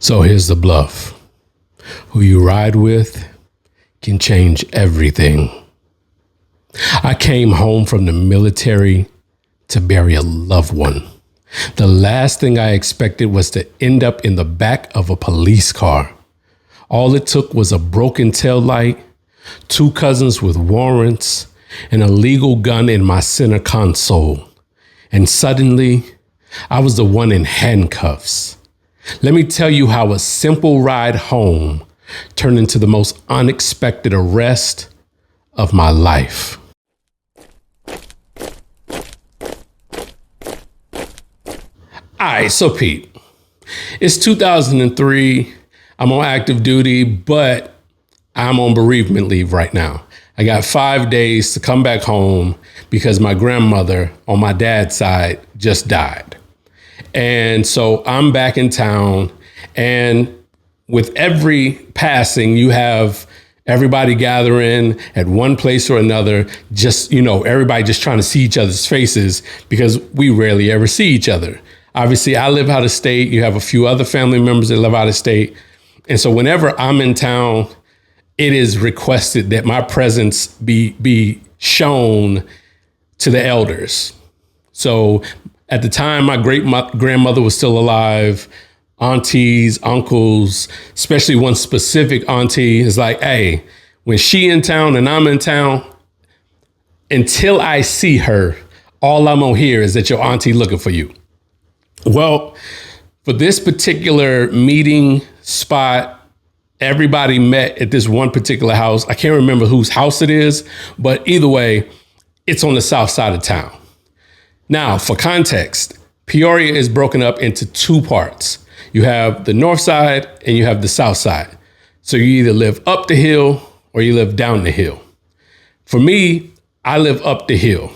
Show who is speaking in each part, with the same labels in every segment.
Speaker 1: So here's the bluff. Who you ride with can change everything. I came home from the military to bury a loved one. The last thing I expected was to end up in the back of a police car. All it took was a broken taillight, 2 cousins with warrants, and a legal gun in my center console. And suddenly, I was the one in handcuffs. Let me tell you how a simple ride home turned into the most unexpected arrest of my life. All right, so Pete, it's 2003. I'm on active duty, but I'm on bereavement leave right now. I got 5 days to come back home because my grandmother on my dad's side just died. And so I'm back in town, and with every passing, you have everybody gathering at one place or another, just, everybody just trying to see each other's faces because we rarely ever see each other. Obviously, I live out of state. You have a few other family members that live out of state. And so whenever I'm in town, it is requested that my presence be shown to the elders. So at the time, my grandmother was still alive. Aunties, uncles, especially one specific auntie is like, hey, when she in town and I'm in town, until I see her, all I'm gonna hear is that your auntie looking for you. Well, for this particular meeting spot, everybody met at this one particular house. I can't remember whose house it is, but either way, it's on the south side of town. Now, for context, Peoria is broken up into 2 parts. You have the north side and you have the south side. So you either live up the hill or you live down the hill. For me, I live up the hill.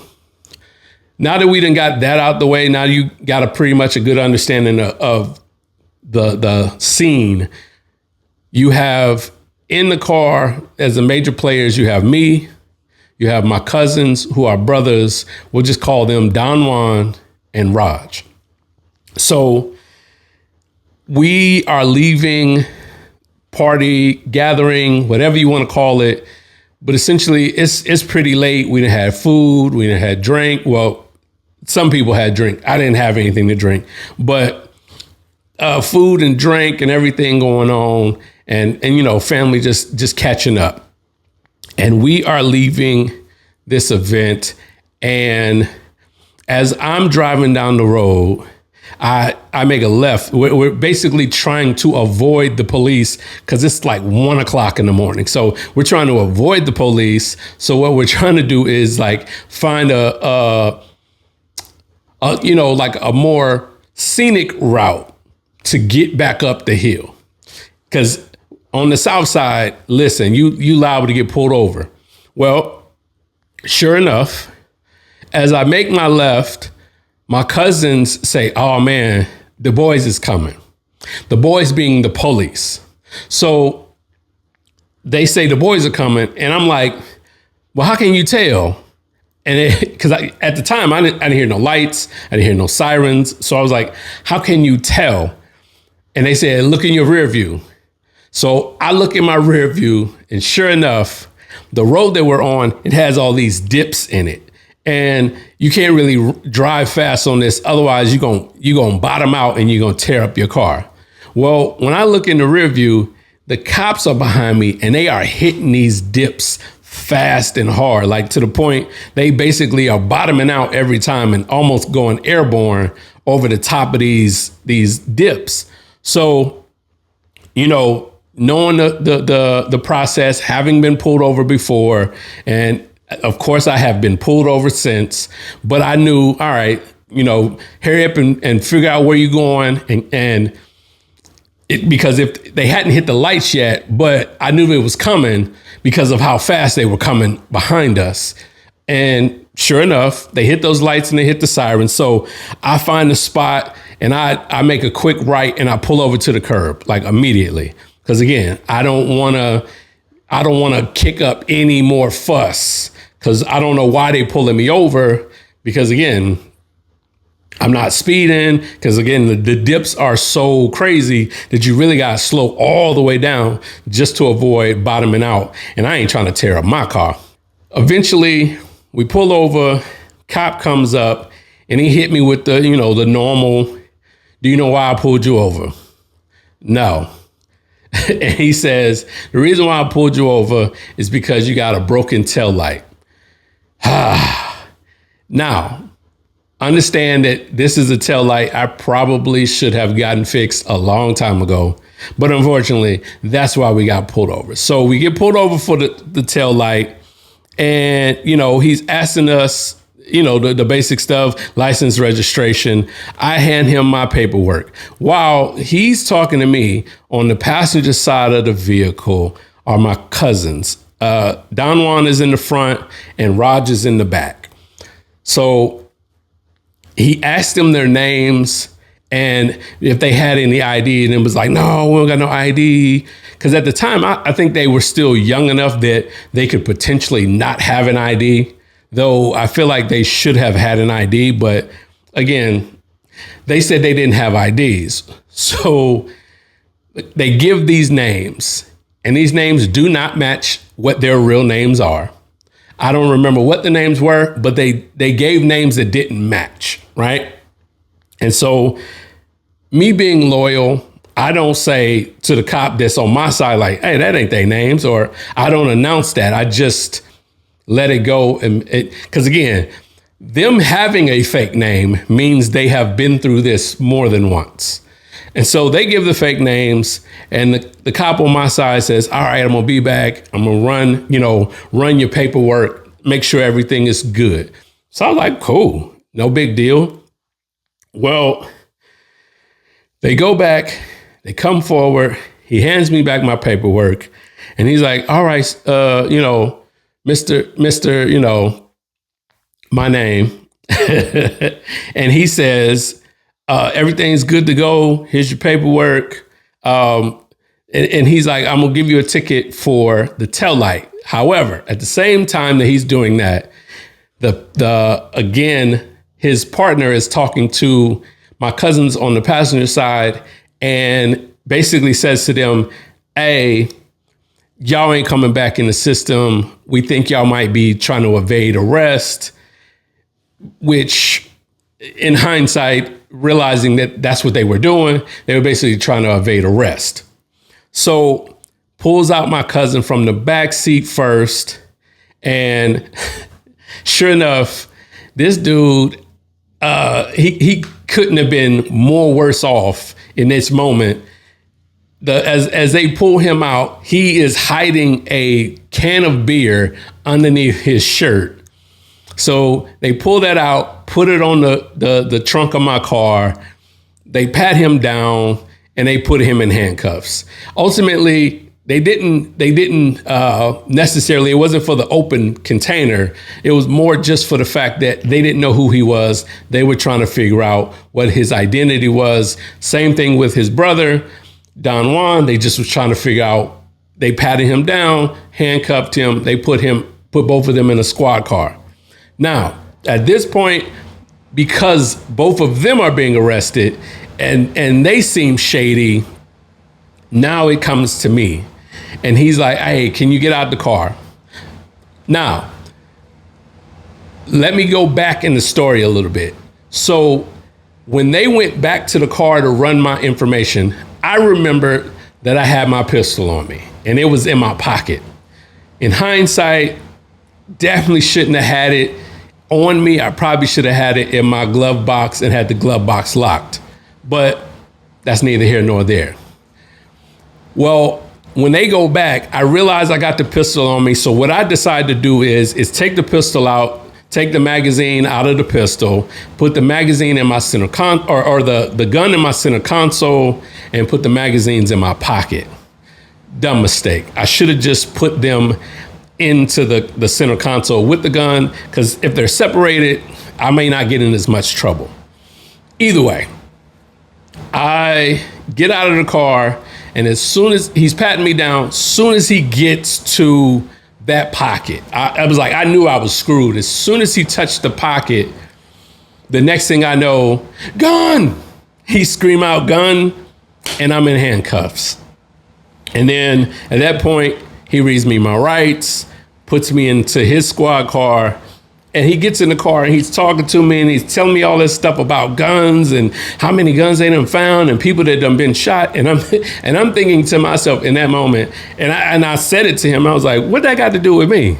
Speaker 1: Now that we done got that out the way, now you got a pretty much a good understanding of the scene. You have in the car as the major players, you have me, you have my cousins who are brothers. We'll just call them Don Juan and Raj. So we are leaving, party, gathering, whatever you want to call it. But essentially, it's pretty late. We didn't have food. We didn't have drink. Well, some people had drink. I didn't have anything to drink. But food and drink and everything going on. And family just catching up. And we are leaving this event. And as I'm driving down the road, I make a left. We're basically trying to avoid the police because it's like 1 o'clock in the morning. So we're trying to avoid the police. So what we're trying to do is like find a more scenic route to get back up the hill. Because on the south side, listen, you liable to get pulled over. Well, sure enough, as I make my left, my cousins say, oh man, the boys is coming. The boys being the police. So they say the boys are coming. And I'm like, well, how can you tell? And because at the time, I didn't hear no lights. I didn't hear no sirens. So I was like, how can you tell? And they said, look in your rear view. So I look in my rear view, and sure enough, the road that we're on, it has all these dips in it. And you can't really drive fast on this. Otherwise, you're going to bottom out and you're going to tear up your car. Well, when I look in the rear view, the cops are behind me and they are hitting these dips fast and hard, like to the point they basically are bottoming out every time and almost going airborne over the top of these dips. So, knowing the process, having been pulled over before, and of course, I have been pulled over since, but I knew, all right, hurry up and figure out where you're going. And because if they hadn't hit the lights yet, but I knew it was coming because of how fast they were coming behind us. And sure enough, they hit those lights and they hit the sirens. So I find a spot and I make a quick right and I pull over to the curb like immediately. Because again, I don't want to kick up any more fuss because I don't know why they pulling me over. Because again, I'm not speeding because, again, the dips are so crazy that you really got to slow all the way down just to avoid bottoming out. And I ain't trying to tear up my car. Eventually, we pull over, cop comes up, and he hit me with the normal, do you know why I pulled you over? No. And he says, the reason why I pulled you over is because you got a broken taillight. Now, understand that this is a taillight I probably should have gotten fixed a long time ago. But unfortunately, that's why we got pulled over. So we get pulled over for the taillight. And, he's asking us, the basic stuff, license, registration. I hand him my paperwork. While he's talking to me, on the passenger side of the vehicle are my cousins. Don Juan is in the front and Raj is in the back. So he asked them their names and if they had any ID, and it was like, no, we don't got no ID. Because at the time, I think they were still young enough that they could potentially not have an ID, though I feel like they should have had an ID. But again, they said they didn't have IDs. So they give these names, and these names do not match what their real names are. I don't remember what the names were, but they gave names that didn't match, right? And so me being loyal, I don't say to the cop that's on my side, like, hey, that ain't their names, or I don't announce that. I just let it go. Because again, them having a fake name means they have been through this more than once. And so they give the fake names, and the cop on my side says, all right, I'm going to be back. I'm going to run your paperwork, make sure everything is good. So I was like, cool, no big deal. Well, they go back, they come forward, he hands me back my paperwork, and he's like, all right, Mr., my name. And he says, everything's good to go. Here's your paperwork. And he's like, I'm going to give you a ticket for the taillight. However, at the same time that he's doing that, again, his partner is talking to my cousins on the passenger side and basically says to them, hey, y'all ain't coming back in the system. We think y'all might be trying to evade arrest, which in hindsight, realizing that that's what they were doing, they were basically trying to evade arrest. So pulls out my cousin from the back seat first. And sure enough, this dude, he couldn't have been more worse off in this moment. As they pull him out, he is hiding a can of beer underneath his shirt. So they pull that out, put it on the trunk of my car. They pat him down and they put him in handcuffs. Ultimately, they didn't necessarily, it wasn't for the open container. It was more just for the fact that they didn't know who he was. They were trying to figure out what his identity was. Same thing with his brother, Don Juan. They just was trying to figure out, they patted him down, handcuffed him. They put both of them in a squad car. Now, at this point, because both of them are being arrested and they seem shady, now it comes to me. And he's like, hey, can you get out the car? Now, let me go back in the story a little bit. So when they went back to the car to run my information, I remember that I had my pistol on me and it was in my pocket. In hindsight, definitely shouldn't have had it on me. I probably should have had it in my glove box and had the glove box locked. But that's neither here nor there. Well, when they go back, I realize I got the pistol on me. So what I decide to do is take the pistol out, take the magazine out of the pistol, put the magazine in my center or the gun in my center console, and put the magazines in my pocket. Dumb mistake. I should have just put them into the center console with the gun, because if they're separated, I may not get in as much trouble. Either way, I get out of the car, and as soon as he's patting me down, as soon as he gets to that pocket, I was like, I knew I was screwed. As soon as he touched the pocket, The next thing I know, gun! He scream out gun, and I'm in handcuffs. And then at that point, he reads me my rights, puts me into his squad car, and he gets in the car and he's talking to me and he's telling me all this stuff about guns and how many guns they done found and people that done been shot. And I'm thinking to myself in that moment, and I said it to him, I was like, what that got to do with me?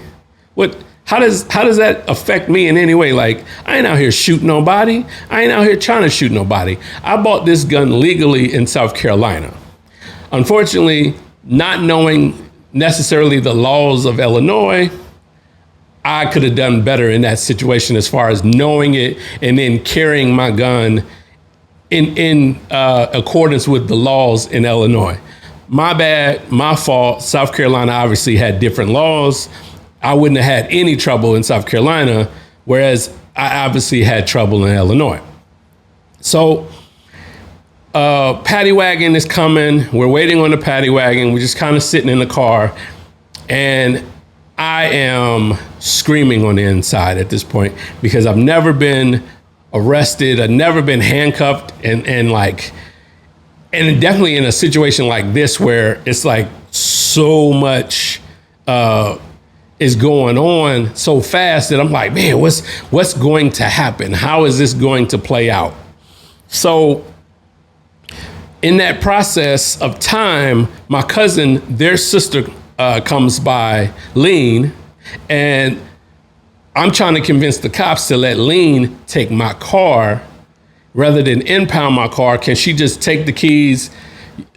Speaker 1: How does that affect me in any way? Like, I ain't out here shooting nobody. I ain't out here trying to shoot nobody. I bought this gun legally in South Carolina. Unfortunately, not knowing necessarily the laws of Illinois, I could have done better in that situation as far as knowing it and then carrying my gun in accordance with the laws in Illinois. My bad, my fault. South Carolina obviously had different laws. I wouldn't have had any trouble in South Carolina, whereas I obviously had trouble in Illinois. So paddy wagon is coming. We're waiting on the paddy wagon. We're just kind of sitting in the car, and I am screaming on the inside at this point because I've never been arrested. I've never been handcuffed and definitely in a situation like this where it's like so much is going on so fast that I'm like, man, what's going to happen? How is this going to play out? So in that process of time, my cousin, their sister comes by, Lean, and I'm trying to convince the cops to let Lean take my car rather than impound my car. Can she just take the keys?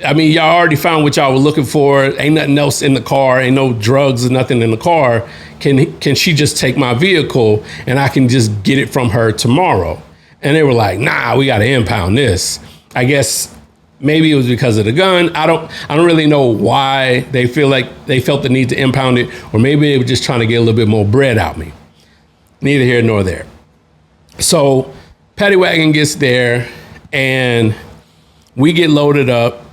Speaker 1: I mean, y'all already found what y'all were looking for. Ain't nothing else in the car. Ain't no drugs or nothing in the car. Can she just take my vehicle and I can just get it from her tomorrow? And they were like, nah, we got to impound this. I guess maybe it was because of the gun. I don't really know why they felt the need to impound it, or maybe they were just trying to get a little bit more bread out me. Neither here nor there. So paddy wagon gets there and we get loaded up,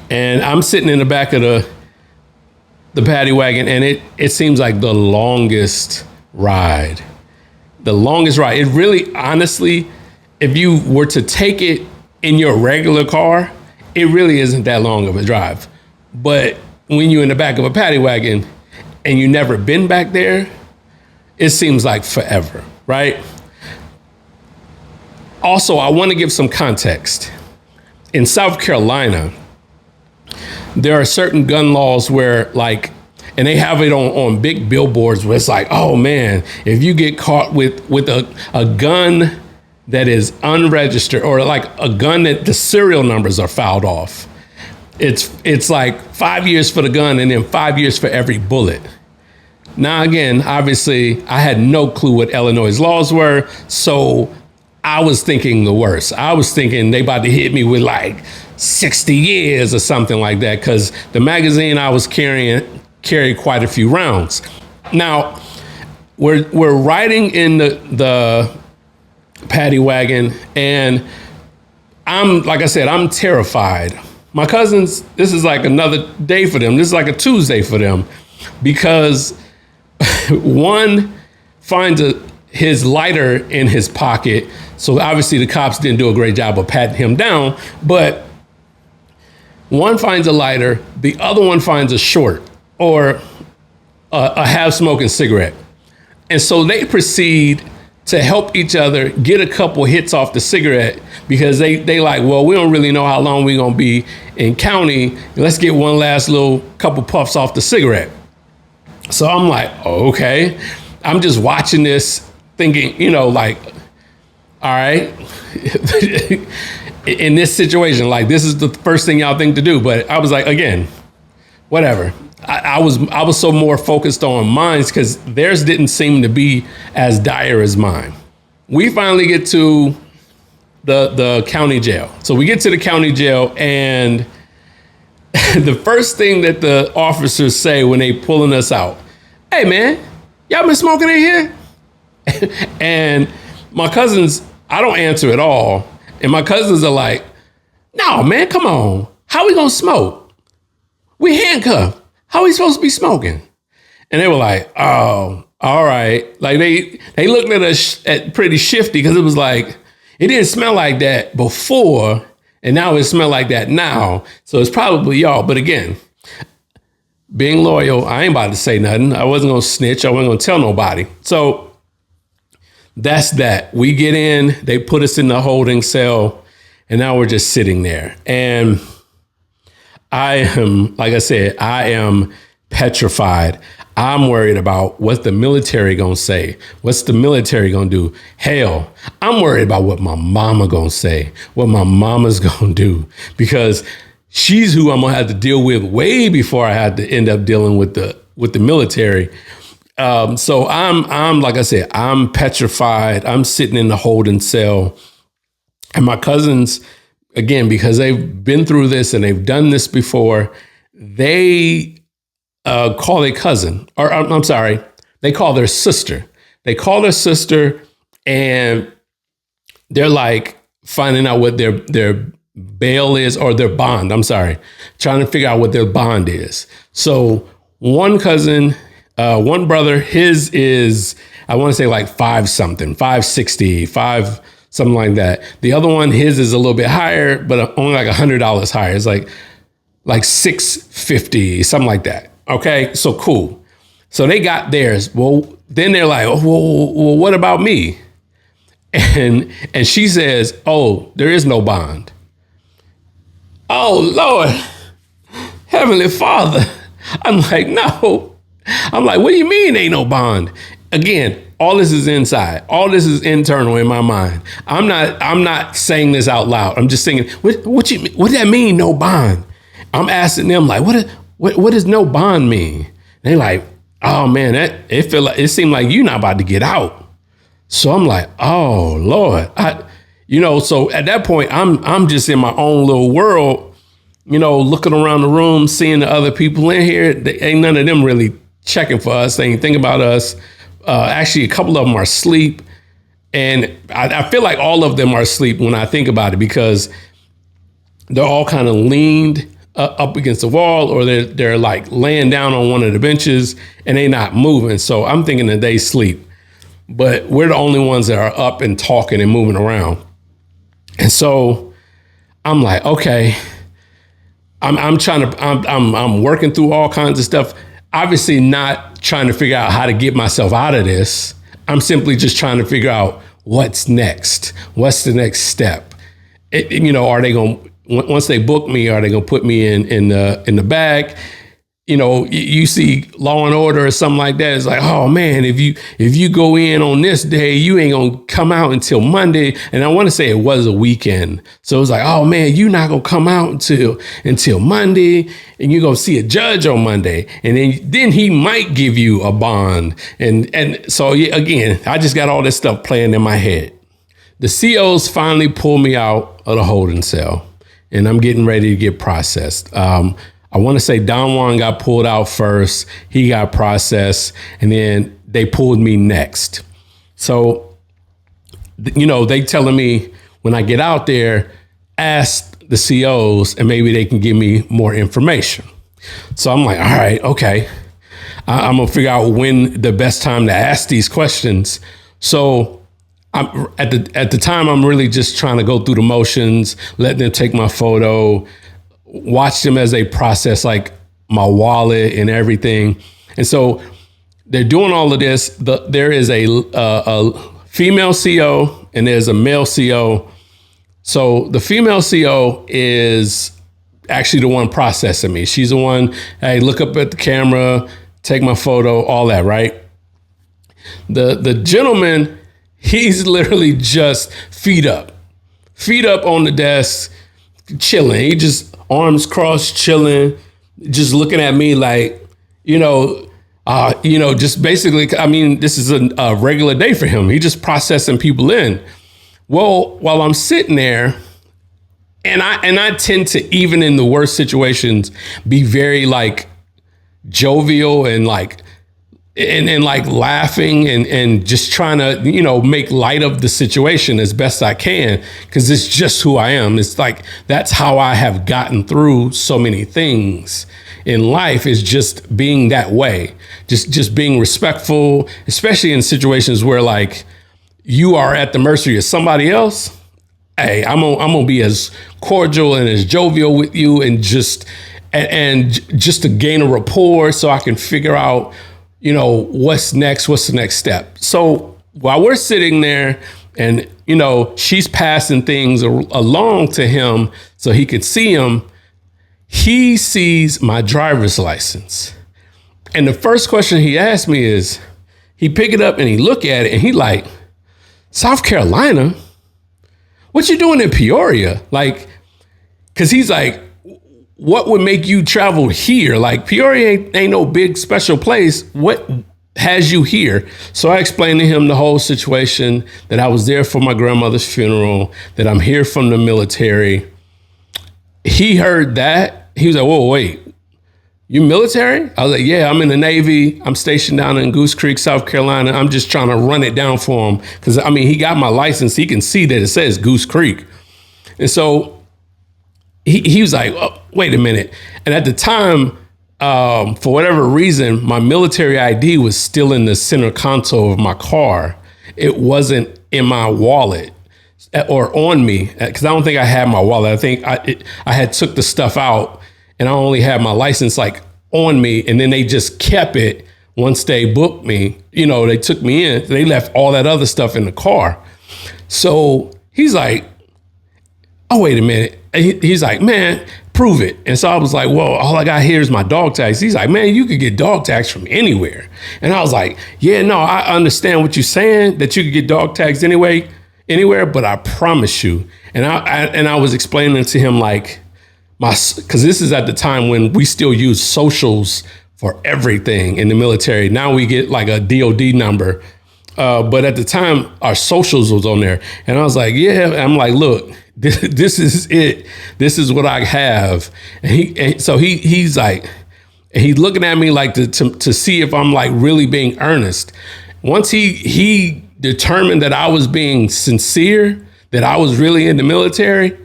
Speaker 1: and I'm sitting in the back of the paddy wagon, and it seems like the longest ride. The longest ride. It really, honestly, if you were to take it in your regular car, it really isn't that long of a drive. But when you're in the back of a paddy wagon and you never been back there, it seems like forever, right? Also, I want to give some context. In South Carolina, there are certain gun laws where, like, and they have it on big billboards where it's like, oh man, if you get caught with a gun that is unregistered, or like a gun that the serial numbers are filed off, it's like 5 years for the gun and then 5 years for every bullet. Now, again, obviously, I had no clue what Illinois' laws were, so I was thinking the worst. I was thinking they about to hit me with like 60 years or something like that, because the magazine I was carried quite a few rounds. Now, we're riding in the paddy wagon, and like I said, I'm terrified. My cousins, this is like another day for them. This is like a Tuesday for them, because one finds his lighter in his pocket. So obviously the cops didn't do a great job of patting him down, but one finds a lighter, the other one finds a short or a half-smoking cigarette. And so they proceed to help each other get a couple hits off the cigarette, because they like, well, we don't really know how long we're gonna be in county. Let's get one last little couple puffs off the cigarette. So I'm like, oh, okay. I'm just watching this thinking, like, all right, in this situation, like, this is the first thing y'all think to do. But I was like, again, whatever. I was so more focused on mine because theirs didn't seem to be as dire as mine. We finally get to the county jail. So we get to the county jail, and the first thing that the officers say when they pulling us out, hey man, y'all been smoking in here? And my cousins, I don't answer at all. And my cousins are like, no man, come on. How we gonna smoke? We handcuffed. How are we supposed to be smoking? And they were like, oh, all right. Like they looked at us at pretty shifty because it was like, it didn't smell like that before. And now it smell like that now. So it's probably y'all. But again, being loyal, I ain't about to say nothing. I wasn't going to snitch. I wasn't going to tell nobody. So that's that. We get in, they put us in the holding cell, and now we're just sitting there. And I am, like I said, I am petrified. I'm worried about what the military gonna say. What's the military gonna do? Hell, I'm worried about what my mama gonna say, what my mama's gonna do, because she's who I'm gonna have to deal with way before I had to end up dealing with the military. So I'm like I said, I'm petrified. I'm sitting in the holding cell, and my cousins, again, because they've been through this and they've done this before, they call a cousin, or I'm sorry, they call their sister. They call their sister, and they're like finding out what their bail is, or their bond. I'm sorry, trying to figure out what their bond is. So one cousin, one brother, his is, I want to say like 560, something like that. The other one, his is a little bit higher, but only like $100 higher. It's like $650, something like that. Okay, so cool. So they got theirs. Well, then they're like, oh, well, what about me? And she says, oh, there is no bond. Oh, Lord, Heavenly Father. I'm like, no. I'm like, what do you mean ain't no bond? Again, all this is inside. All this is internal in my mind. I'm not saying this out loud. I'm just saying, what does that mean, no bond? I'm asking them, like, what does no bond mean? They like, oh man, it seemed like you're not about to get out. So I'm like, oh Lord, so at that point, I'm just in my own little world, looking around the room, seeing the other people in here. Ain't none of them really checking for us. They ain't think about us. Actually, a couple of them are asleep, and I feel like all of them are asleep when I think about it, because they're all kind of leaned up against the wall, or they're like laying down on one of the benches and they not moving. So I'm thinking that they sleep, but we're the only ones that are up and talking and moving around. And so I'm like, okay, I'm working through all kinds of stuff. Obviously not trying to figure out how to get myself out of this. I'm simply just trying to figure out what's next. What's the next step? Are they going to, once they book me, are they going to put me in the bag? You see Law and Order or something like that. It's like, oh man, if you go in on this day, you ain't going to come out until Monday. And I want to say it was a weekend. So it was like, oh man, you're not going to come out until Monday, and you're going to see a judge on Monday. And then he might give you a bond. And so yeah, again, I just got all this stuff playing in my head. The COs finally pulled me out of the holding cell, and I'm getting ready to get processed. I want to say Don Juan got pulled out first. He got processed, and then they pulled me next. So, they telling me when I get out there, ask the COs and maybe they can give me more information. So I'm like, all right, okay. I'm going to figure out when the best time to ask these questions. So at the time, I'm really just trying to go through the motions, letting them take my photo, watch them as they process like my wallet and everything. And so they're doing all of this. There is a female CO and there's a male CO. So the female CO is actually the one processing me. She's the one, hey, look up at the camera, take my photo, all that, right? The gentleman, he's literally just feet up on the desk, chilling. He just arms crossed, chilling, just looking at me like, just basically, I mean, this is a regular day for him. He just processing people in. Well, while I'm sitting there, and I tend to, even in the worst situations, be very like jovial and like and like laughing and just trying to, make light of the situation as best I can, because it's just who I am. It's like, that's how I have gotten through so many things in life, is just being that way, just being respectful, especially in situations where like you are at the mercy of somebody else. Hey, I'm gonna be as cordial and as jovial with you, and just to gain a rapport so I can figure out, what's next, what's the next step. So while we're sitting there and, she's passing things along to him so he could see them, he sees my driver's license. And the first question he asked me is, he pick it up and he look at it and he like, South Carolina? What you doing in Peoria? Like, cause he's like, what would make you travel here? Like, Peoria ain't no big special place. What has you here? So I explained to him the whole situation, that I was there for my grandmother's funeral, that I'm here from the military. He heard that. He was like, whoa, wait, you military? I was like, yeah, I'm in the Navy. I'm stationed down in Goose Creek, South Carolina. I'm just trying to run it down for him. Cause he got my license. He can see that it says Goose Creek. And so he was like, oh, wait a minute. And at the time, for whatever reason, my military ID was still in the center console of my car. It wasn't in my wallet or on me, because I don't think I had my wallet. I think I had took the stuff out, and I only had my license like on me, and then they just kept it once they booked me. They took me in. They left all that other stuff in the car. So he's like, oh, wait a minute. He's like, man, prove it. And so I was like, well, all I got here is my dog tags. He's like, man, you could get dog tags from anywhere. And I was like, yeah, no, I understand what you're saying, that you could get dog tags anywhere, but I promise you. And I was explaining to him like, because this is at the time when we still use socials for everything in the military. Now we get like a DOD number. But at the time, our socials was on there. And I was like, yeah. I'm like, look, this is it. This is what I have. And so he's like, he's looking at me like to see if I'm like really being earnest. Once he determined that I was being sincere, that I was really in the military,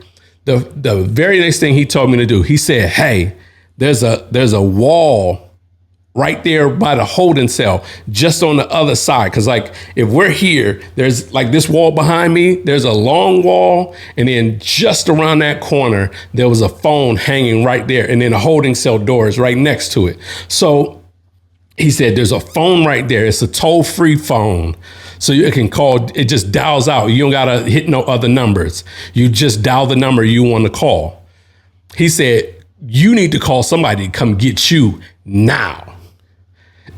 Speaker 1: the very next thing he told me to do, he said, hey, there's a wall right there by the holding cell, just on the other side. Cause like, if we're here, there's like this wall behind me, there's a long wall. And then just around that corner, there was a phone hanging right there. And then the holding cell door is right next to it. So he said, there's a phone right there. It's a toll-free phone. So you can call, it just dials out. You don't gotta hit no other numbers. You just dial the number you want to call. He said, you need to call somebody to come get you now.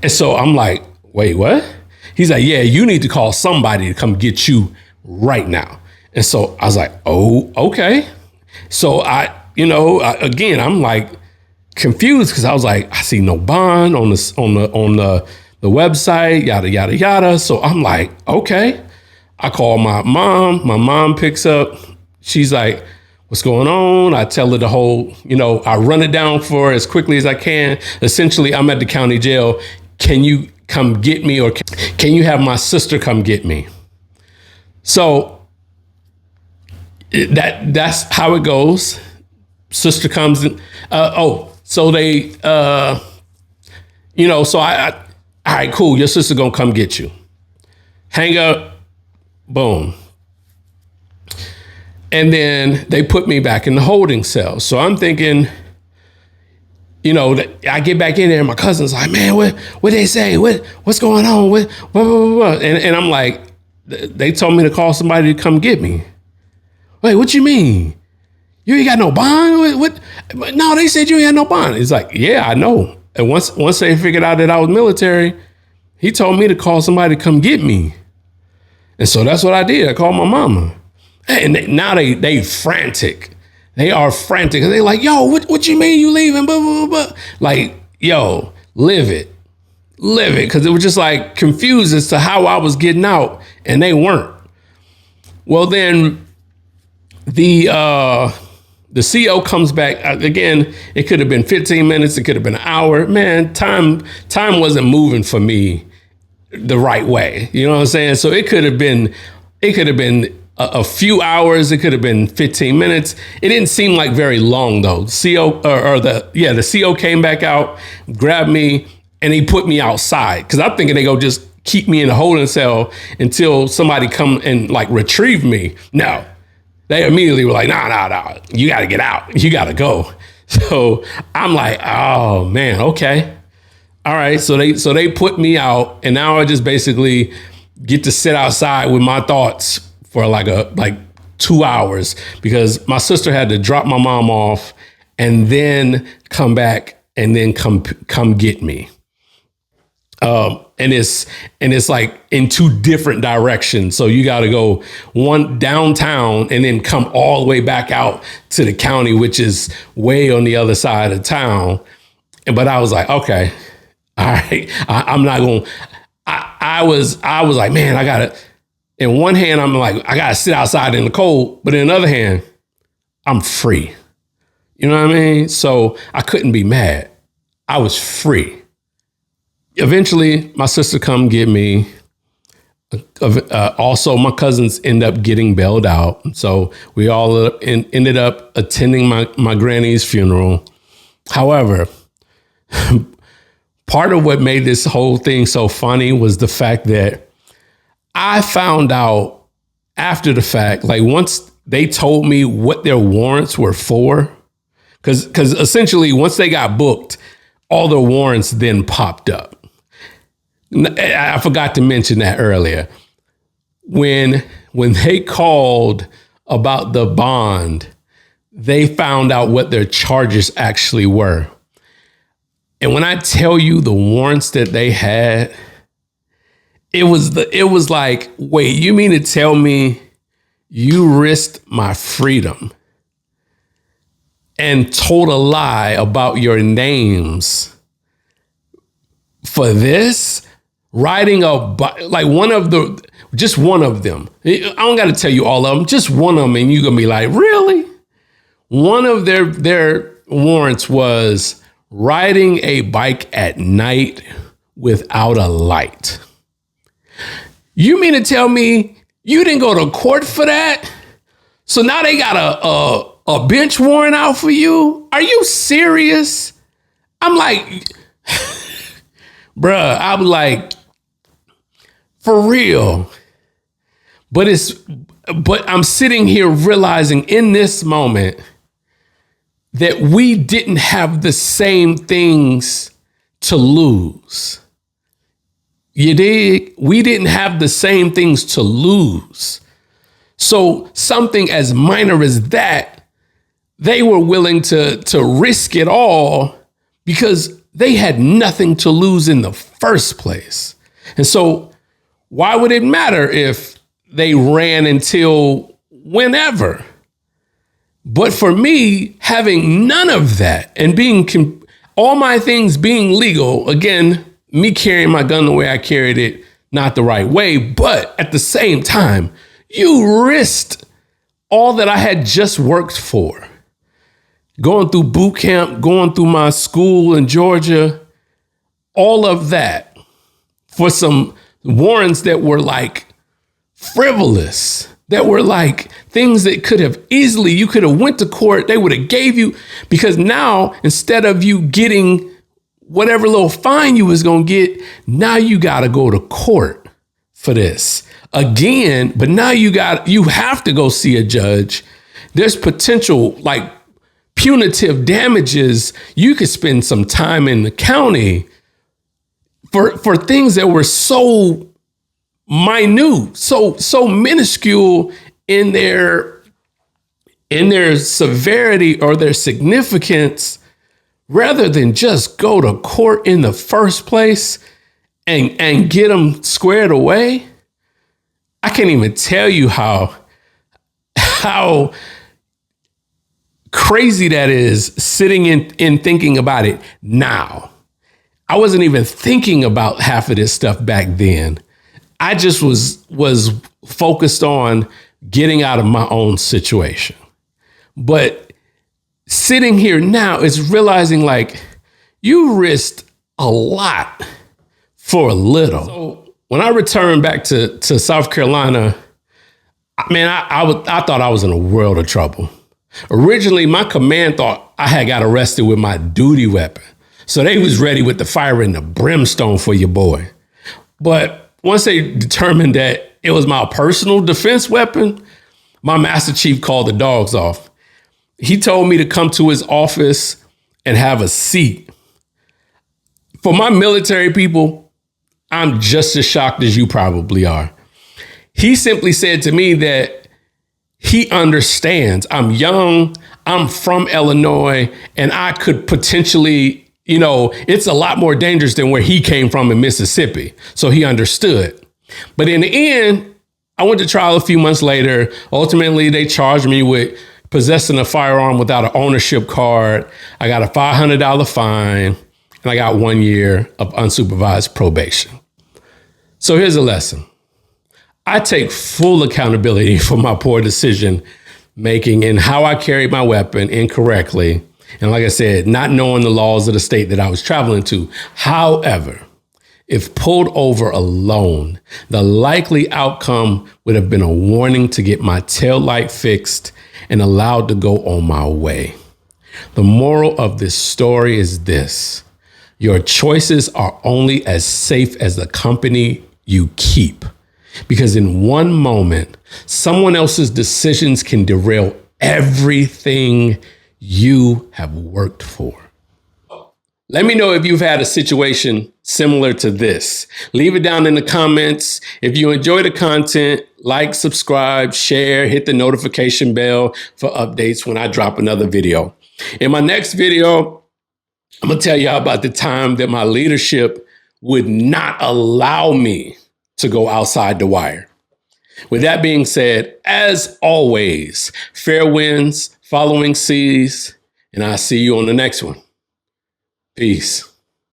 Speaker 1: And so I'm like, wait, what? He's like, yeah, you need to call somebody to come get you right now. And so I was like, oh, okay. So again, I'm like confused, because I was like, I see no bond on the website, yada, yada, yada. So I'm like, okay. I call my mom. My mom picks up. She's like, what's going on? I tell her the whole, I run it down for her as quickly as I can. Essentially, I'm at the county jail. Can you come get me, or can you have my sister come get me? So that's how it goes. Sister comes in. So they, so I all right, cool. Your sister gonna come get you. Hang up, boom. And then they put me back in the holding cell. So I'm thinking, I get back in there and my cousin's like, man, what they say? What's going on? What? And I'm like, they told me to call somebody to come get me. Wait, what you mean? You ain't got no bond? What? No, they said you ain't got no bond. It's like, yeah, I know. And once they figured out that I was military, he told me to call somebody to come get me. And so that's what I did. I called my mama. And now they frantic. They are frantic. They're like, yo, what you mean you leaving? Blah, blah, blah, blah. Like, yo, live it. Because it was just like confused as to how I was getting out, and they weren't. Well, then The CO comes back again. It could have been 15 minutes. It could have been an hour. Man, time wasn't moving for me the right way. You know what I'm saying? So it could have been a few hours. It could have been 15 minutes. It didn't seem like very long though. The CO came back out, grabbed me, and he put me outside because I'm thinking they go just keep me in a holding cell until somebody come and like retrieve me. No, they immediately were like, nah, you got to get out. You got to go. So I'm like, oh man, okay. All right. So they put me out, and now I just basically get to sit outside with my thoughts for like 2 hours because my sister had to drop my mom off and then come back and then come get me. And it's like in two different directions. So you got to go one downtown and then come all the way back out to the county, which is way on the other side of town. But I was like, okay, all right, I'm not going. I was like, man, I gotta. In one hand, I'm like, I gotta sit outside in the cold, but in the other hand, I'm free. You know what I mean? So I couldn't be mad. I was free. Eventually, my sister come get me. Also, my cousins end up getting bailed out. So we all ended up attending my granny's funeral. However, part of what made this whole thing so funny was the fact that I found out after the fact, like once they told me what their warrants were for, because essentially once they got booked, all the warrants then popped up. I forgot to mention that earlier. When they called about the bond, they found out what their charges actually were. And when I tell you the warrants that they had, it was like, wait, you mean to tell me you risked my freedom and told a lie about your names for this? Riding like just one of them. I don't got to tell you all of them, just one of them. And you're going to be like, really? One of their warrants was riding a bike at night without a light. You mean to tell me you didn't go to court for that? So now they got a bench warrant out for you? Are you serious? I'm like, bruh, I was like, for real. But I'm sitting here realizing in this moment that we didn't have the same things to lose. You dig? We didn't have the same things to lose. So something as minor as that, they were willing to risk it all because they had nothing to lose in the first place. And so why would it matter if they ran until whenever? But for me, having none of that and all my things being legal, again, me carrying my gun the way I carried it, not the right way, but at the same time, you risked all that I had just worked for. Going through boot camp, going through my school in Georgia, all of that for some warrants that were like frivolous, that were like things that you could have went to court. They would have gave you, because now instead of you getting whatever little fine you was going to get, now you got to go to court for this again. But now you have to go see a judge. There's potential like punitive damages. You could spend some time in the county for things that were so minute, so minuscule in their severity or their significance, rather than just go to court in the first place and get them squared away. I can't even tell you how crazy that is, sitting in thinking about it now. I wasn't even thinking about half of this stuff back then. I just was focused on getting out of my own situation. But sitting here now is realizing like you risked a lot for a little. So when I returned back to South Carolina, man, I thought I was in a world of trouble. Originally, my command thought I had got arrested with my duty weapon. So they was ready with the fire and the brimstone for your boy. But once they determined that it was my personal defense weapon, my Master Chief called the dogs off. He told me to come to his office and have a seat. For my military people, I'm just as shocked as you probably are. He simply said to me that he understands I'm young, I'm from Illinois, and I could potentially, it's a lot more dangerous than where he came from in Mississippi. So he understood. But in the end, I went to trial a few months later. Ultimately, they charged me with possessing a firearm without an ownership card. I got a $500 fine, and I got 1 year of unsupervised probation. So here's a lesson. I take full accountability for my poor decision making and how I carried my weapon incorrectly. And like I said, not knowing the laws of the state that I was traveling to. However, if pulled over alone, the likely outcome would have been a warning to get my taillight fixed and allowed to go on my way. The moral of this story is this: your choices are only as safe as the company you keep. Because in one moment, someone else's decisions can derail everything you have worked for. Let me know if you've had a situation similar to this. Leave it down in the comments. If you enjoy the content, like, subscribe, share, hit the notification bell for updates when I drop another video. In my next video, I'm gonna tell y'all about the time that my leadership would not allow me to go outside the wire. With that being said, as always, fair winds, following seas, and I'll see you on the next one. Peace.